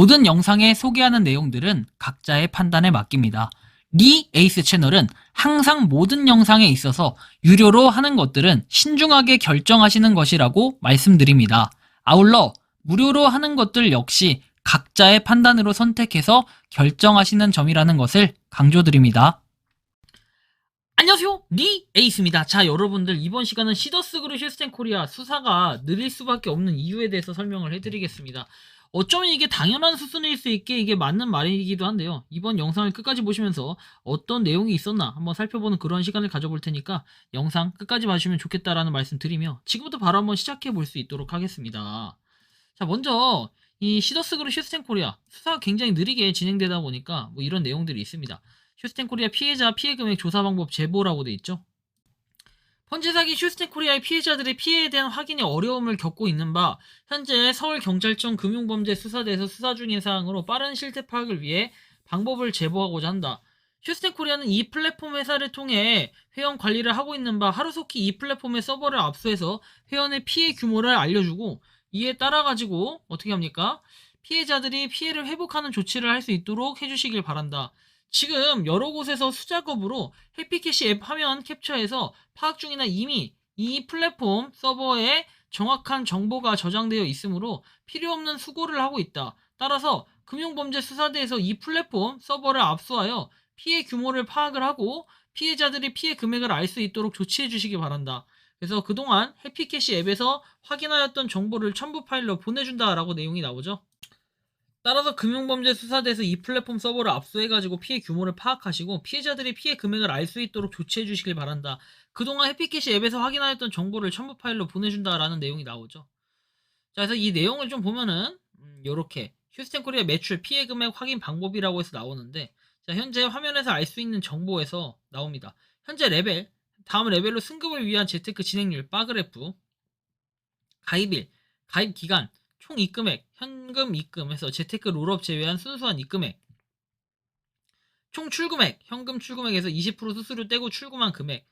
모든 영상에 소개하는 내용들은 각자의 판단에 맡깁니다. 리 에이스 채널은 항상 모든 영상에 있어서 유료로 하는 것들은 신중하게 결정하시는 것이라고 말씀드립니다. 아울러 무료로 하는 것들 역시 각자의 판단으로 선택해서 결정하시는 점이라는 것을 강조드립니다. 안녕하세요, 리 에이스입니다. 자, 여러분들 이번 시간은 시더스 그룹 슈스텐 코리아 수사가 느릴 수밖에 없는 이유에 대해서 설명을 해드리겠습니다. 어쩌면 이게 당연한 수순일 수 있게 이게 맞는 말이기도 한데요. 이번 영상을 끝까지 보시면서 어떤 내용이 있었나 한번 살펴보는 그런 시간을 가져볼 테니까 영상 끝까지 봐주시면 좋겠다라는 말씀 드리며 지금부터 바로 한번 시작해 볼 수 있도록 하겠습니다. 자, 먼저 이 시더스 그룹 슈스텐 코리아 수사가 굉장히 느리게 진행되다 보니까 뭐 이런 내용들이 있습니다. 슈스텐 코리아 피해자 피해 금액 조사 방법 제보라고 돼 있죠. 펀지 사기 슈스텐 코리아의 피해자들의 피해에 대한 확인이 어려움을 겪고 있는 바 현재 서울경찰청 금융범죄수사대에서 수사 중인 사항으로 빠른 실태 파악을 위해 방법을 제보하고자 한다. 슈스텐 코리아는 이 플랫폼 회사를 통해 회원 관리를 하고 있는 바 하루속히 이 플랫폼의 서버를 압수해서 회원의 피해 규모를 알려주고 이에 따라 가지고 어떻게 합니까? 피해자들이 피해를 회복하는 조치를 할 수 있도록 해주시길 바란다. 지금 여러 곳에서 수작업으로 해피캐시 앱 화면 캡처해서 파악 중이나 이미 이 플랫폼 서버에 정확한 정보가 저장되어 있으므로 필요 없는 수고를 하고 있다. 따라서 금융범죄수사대에서 이 플랫폼 서버를 압수하여 피해 규모를 파악을 하고 피해자들이 피해 금액을 알 수 있도록 조치해 주시기 바란다. 그래서 그동안 해피캐시 앱에서 확인하였던 정보를 첨부 파일로 보내준다라고 내용이 나오죠. 따라서 금융범죄수사대에서 이 플랫폼 서버를 압수해가지고 피해 규모를 파악하시고 피해자들이 피해 금액을 알 수 있도록 조치해 주시길 바란다. 그동안 해피캐시 앱에서 확인하였던 정보를 첨부 파일로 보내준다라는 내용이 나오죠. 자, 그래서 이 내용을 좀 보면은 요렇게 휴스텐 코리아 매출 피해 금액 확인 방법이라고 해서 나오는데 자, 현재 화면에서 알 수 있는 정보에서 나옵니다. 현재 레벨, 다음 레벨로 승급을 위한 재테크 진행률, 바그래프, 가입일, 가입 기간, 총 입금액, 현금 입금해서 재테크 롤업 제외한 순수한 입금액, 총 출금액, 현금 출금액에서 20% 수수료 떼고 출금한 금액,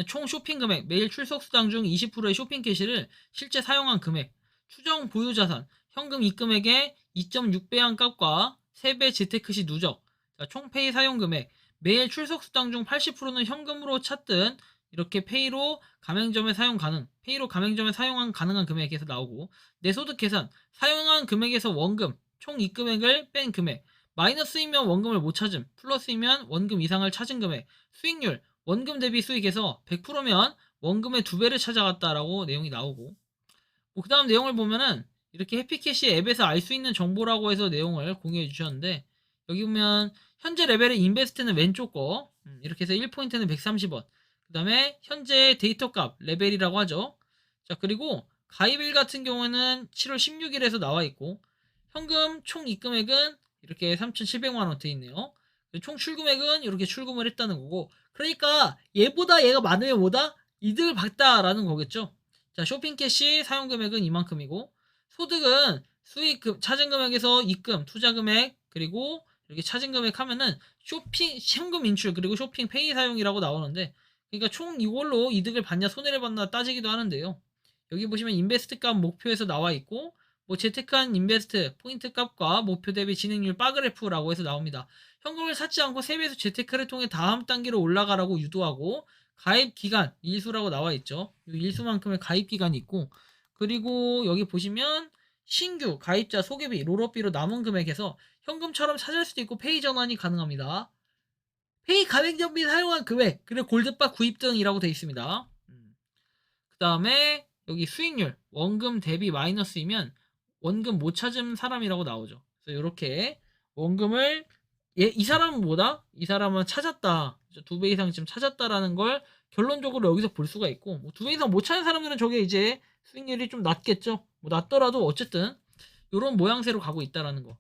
총 쇼핑 금액, 매일 출석 수당 중 20%의 쇼핑 캐시를 실제 사용한 금액, 추정 보유 자산, 현금 입금액의 2.6배한 값과 3배 재테크 시 누적, 총 페이 사용 금액, 매일 출석 수당 중 80%는 현금으로 찾든 이렇게 페이로 가맹점에 사용 가능, 페이로 가맹점에 사용한 가능한 금액에서 나오고 내 소득 계산, 사용한 금액에서 원금, 총 입금액을 뺀 금액, 마이너스이면 원금을 못 찾음, 플러스이면 원금 이상을 찾은 금액, 수익률, 원금 대비 수익에서 100%면 원금의 2배를 찾아갔다라고 내용이 나오고 그 다음 내용을 보면은 이렇게 해피캐시 앱에서 알 수 있는 정보라고 해서 내용을 공유해 주셨는데 여기 보면 현재 레벨의 인베스트는 왼쪽 거 이렇게 해서 1포인트는 130원 그 다음에 현재 데이터 값 레벨이라고 하죠. 자, 그리고 가입일 같은 경우에는 7월 16일에서 나와 있고 현금 총 입금액은 이렇게 3,700만원 돼 있네요. 총 출금액은 이렇게 출금을 했다는 거고 그러니까 얘보다 얘가 많으면 뭐다? 이득을 봤다라는 거겠죠. 자, 쇼핑 캐시 사용 금액은 이만큼이고 소득은 수익 찾은 금액에서 입금, 투자 금액 그리고 이렇게 찾은 금액 하면은 쇼핑 현금 인출 그리고 쇼핑 페이 사용이라고 나오는데 그러니까 총 이걸로 이득을 받냐 손해를 받나 따지기도 하는데요. 여기 보시면 인베스트 값 목표에서 나와 있고 뭐 재테크한 인베스트 포인트 값과 목표 대비 진행률 바그래프라고 해서 나옵니다. 현금을 찾지 않고 세배에서 재테크를 통해 다음 단계로 올라가라고 유도하고 가입 기간 일수라고 나와 있죠. 일수만큼의 가입 기간이 있고 그리고 여기 보시면 신규 가입자 소개비 롤업비로 남은 금액에서 현금처럼 찾을 수도 있고 페이 전환이 가능합니다. 페이 가맹점비 사용한 금액 그리고 골드바 구입 등이라고 되어 있습니다. 그 다음에 여기 수익률 원금 대비 마이너스이면 원금 못 찾은 사람이라고 나오죠. 그래서 이렇게 원금을 이 사람은 뭐다? 이 사람은 찾았다. 2배 이상 지금 찾았다라는 걸 결론적으로 여기서 볼 수가 있고 뭐 2배 이상 못 찾은 사람들은 저게 이제 수익률이 좀 낮겠죠. 뭐 낮더라도 어쨌든 이런 모양새로 가고 있다라는 거.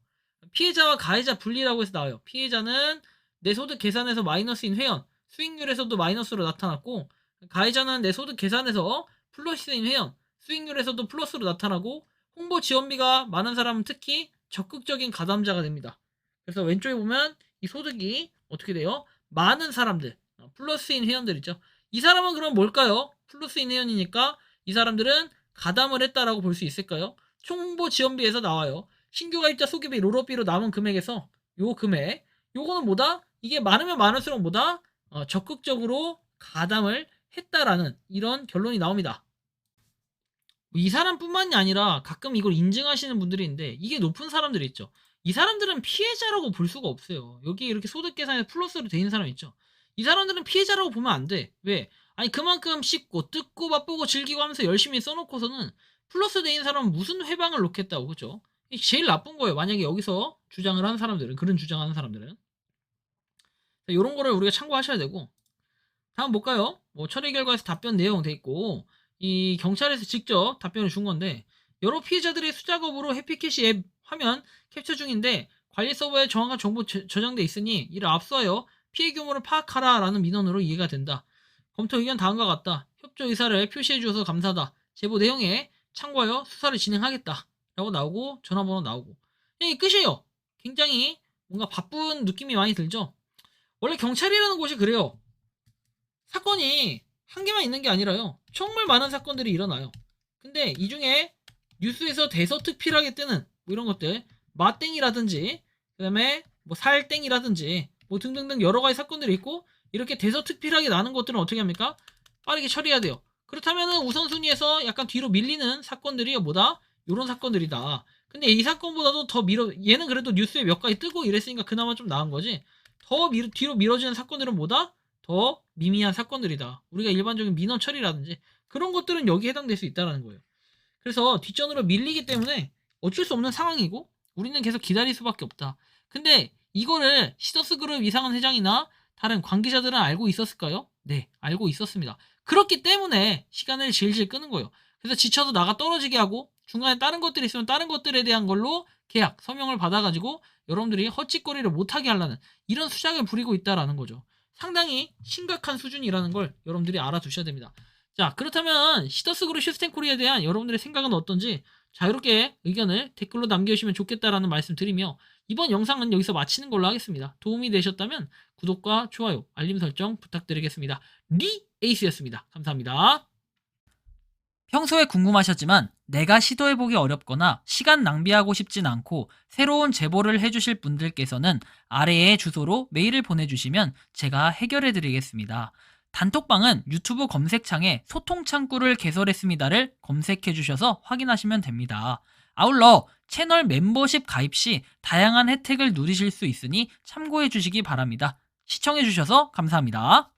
피해자와 가해자 분리라고 해서 나와요. 피해자는 내 소득 계산에서 마이너스인 회원, 수익률에서도 마이너스로 나타났고 가해자는 내 소득 계산에서 플러스인 회원, 수익률에서도 플러스로 나타나고 홍보 지원비가 많은 사람은 특히 적극적인 가담자가 됩니다. 그래서 왼쪽에 보면 이 소득이 어떻게 돼요? 많은 사람들, 플러스인 회원들 있죠. 이 사람은 그럼 뭘까요? 플러스인 회원이니까 이 사람들은 가담을 했다라고 볼 수 있을까요? 총 홍보 지원비에서 나와요. 신규 가입자 소개비 롤업비로 남은 금액에서 요 금액, 요거는 뭐다? 이게 많으면 많을수록 뭐다? 적극적으로 가담을 했다라는 이런 결론이 나옵니다. 이 사람뿐만이 아니라 가끔 이걸 인증하시는 분들이 있는데 이게 높은 사람들이 있죠. 이 사람들은 피해자라고 볼 수가 없어요. 여기 이렇게 소득 계산에 플러스로 돼 있는 사람 있죠. 이 사람들은 피해자라고 보면 안 돼. 왜? 아니 그만큼 씹고 뜯고 맛보고 즐기고 하면서 열심히 써놓고서는 플러스 돼 있는 사람은 무슨 회방을 놓겠다고, 그죠? 이게 제일 나쁜 거예요. 만약에 여기서 주장을 하는 사람들은, 그런 주장하는 사람들은. 이런 거를 우리가 참고하셔야 되고, 다음 볼까요? 뭐 처리 결과에서 답변 내용 돼 있고, 이 경찰에서 직접 답변을 준 건데, 여러 피해자들의 수작업으로 해피캐시 앱 화면 캡처 중인데 관리 서버에 정확한 정보 저장돼 있으니 이를 압수하여 피해 규모를 파악하라라는 민원으로 이해가 된다. 검토 의견 다음과 같다. 협조 의사를 표시해 주셔서 감사하다. 제보 내용에 참고하여 수사를 진행하겠다. 라고 나오고 전화번호 나오고. 이게 끝이에요. 굉장히 뭔가 바쁜 느낌이 많이 들죠? 원래 경찰이라는 곳이 그래요. 사건이 한 개만 있는 게 아니라요. 정말 많은 사건들이 일어나요. 근데 이 중에 뉴스에서 대서특필하게 뜨는 뭐 이런 것들, 마땡이라든지 그 다음에 뭐 살땡이라든지 뭐 등등등 여러 가지 사건들이 있고, 이렇게 대서특필하게 나는 것들은 어떻게 합니까? 빠르게 처리해야 돼요. 그렇다면은 우선순위에서 약간 뒤로 밀리는 사건들이 뭐다? 요런 사건들이다. 근데 이 사건보다도 더 얘는 그래도 뉴스에 몇 가지 뜨고 이랬으니까 그나마 좀 나은 거지. 더 뒤로 미뤄지는 사건들은 뭐다? 더 미미한 사건들이다. 우리가 일반적인 민원 처리라든지 그런 것들은 여기에 해당될 수 있다는 거예요. 그래서 뒷전으로 밀리기 때문에 어쩔 수 없는 상황이고 우리는 계속 기다릴 수밖에 없다. 근데 이거를 시더스그룹 이상한 회장이나 다른 관계자들은 알고 있었을까요? 네, 알고 있었습니다. 그렇기 때문에 시간을 질질 끄는 거예요. 그래서 지쳐서 나가 떨어지게 하고 중간에 다른 것들이 있으면 다른 것들에 대한 걸로 계약, 서명을 받아가지고 여러분들이 헛짓거리를 못하게 하려는 이런 수작을 부리고 있다라는 거죠. 상당히 심각한 수준이라는 걸 여러분들이 알아두셔야 됩니다. 자, 그렇다면 시더스그룹 시스템코리아에 대한 여러분들의 생각은 어떤지 자유롭게 의견을 댓글로 남겨주시면 좋겠다라는 말씀 드리며, 이번 영상은 여기서 마치는 걸로 하겠습니다. 도움이 되셨다면 구독과 좋아요, 알림 설정 부탁드리겠습니다. 에이스였습니다. 감사합니다. 평소에 궁금하셨지만 내가 시도해보기 어렵거나 시간 낭비하고 싶진 않고 새로운 제보를 해주실 분들께서는 아래의 주소로 메일을 보내주시면 제가 해결해드리겠습니다. 단톡방은 유튜브 검색창에 소통창구를 개설했습니다를 검색해주셔서 확인하시면 됩니다. 아울러 채널 멤버십 가입 시 다양한 혜택을 누리실 수 있으니 참고해주시기 바랍니다. 시청해주셔서 감사합니다.